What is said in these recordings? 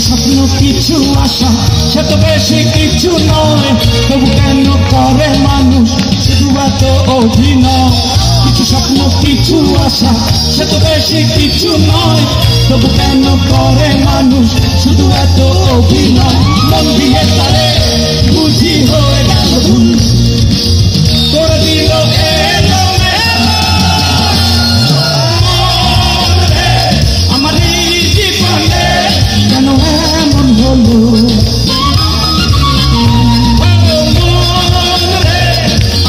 স্বপ্ন কিছু আশা সে তো বেশি কিছু নয়, তবু কেন করে মানুষ শুধু এত অভিনয়? কিছু স্বপ্ন কিছু আশা সে তো বেশি কিছু নয়, তবু কেন করে মানুষ শুধু এত অভিনয়? মন দিয়ে তারে বুঝি হয়ে গেল ভুল, করে দিল আমার এই জীবনে কেন এমন হলো?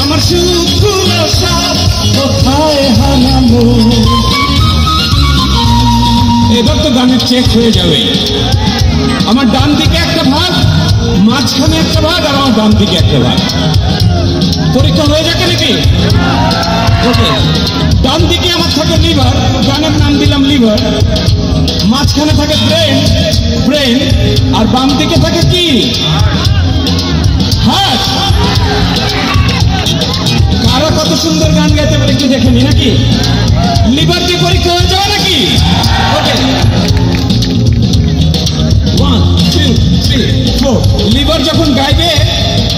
আমার সুখগুলো সব কোথায় হারালো? এবার তো গানের চেক হয়ে যাবে। আমার ডান দিকে একটা ভাগ, মাঝখানে একটা ভাগ, আর আমার বাম দিকে একটা ভাগ। পরীক্ষা হয়ে যাবে নাকি? ওকে, ডান দিকে আমার থাকে লিভার, গানের নাম দিলাম লিভার। মাঝখানে থাকে ব্রেন, ব্রেন, আর বাম দিকে থাকে কি? হার্ট। কারা কত সুন্দর গান গাইতে পারে একটু দেখে নি নাকি? লিভার দিয়ে পরীক্ষা হয়ে যাবে নাকি? ওকে, 1 2 3 4। লিভার যখন গাইবে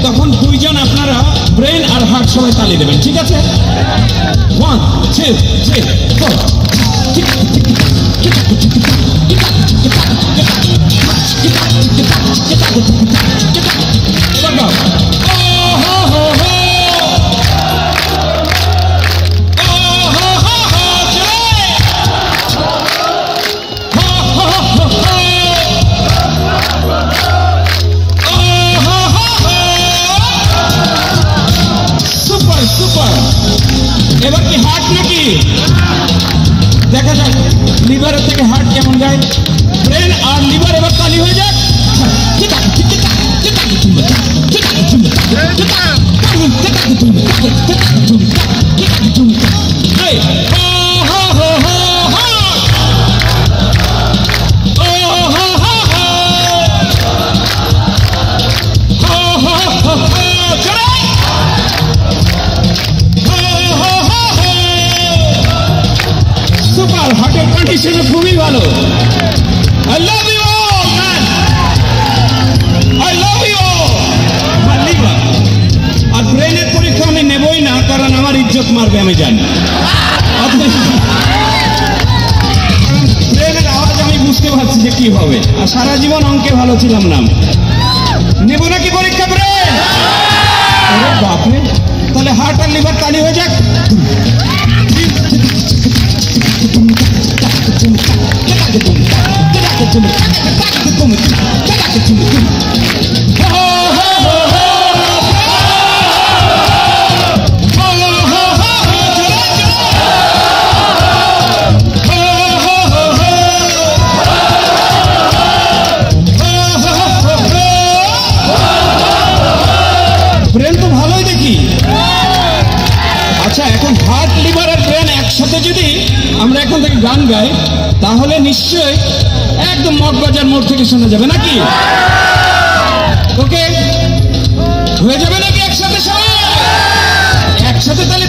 তখন দুইজন আপনারা ব্রেন আর হার্ট সবাই তালি দেবেন, ঠিক আছে? 1 2 3 4। এবার গাও। এবার কি হার্ট নাকি? দেখা যাক লিভারের থেকে হার্ট কেমন গায়। ব্রেন আর লিভার এবার তালি হয়ে যাক। হার্টের কন্ডিশন খুবই ভালো। I love you all, man. I love you all. আমার লিভার আর ব্রেনের পরীক্ষা আমি নেবই না, কারণ আমার ইজ্জত মারবে আমি জানি। ব্রেনের আওয়াজ আমি বুঝতে পারছি যে কি হবে, আর সারা জীবন অঙ্কে ভালো ছিলাম না। নেব নাকি পরীক্ষা ব্রেন? আরে বাপরে, তাহলে হার্ট আর লিভার তালি হয়ে যাক। ব্রেন তো ভালোই দেখি। আচ্ছা, এখন হার্ট, লিভার আর ব্রেন একসাথে যদি আমরা এখন থেকে গান গাই, তাহলে নিশ্চয়ই একদম মগবাজার মোড় থেকে শোনা যাবে নাকি? ওকে, হয়ে যাবে নাকি একসাথে? সবাই একসাথে তাহলে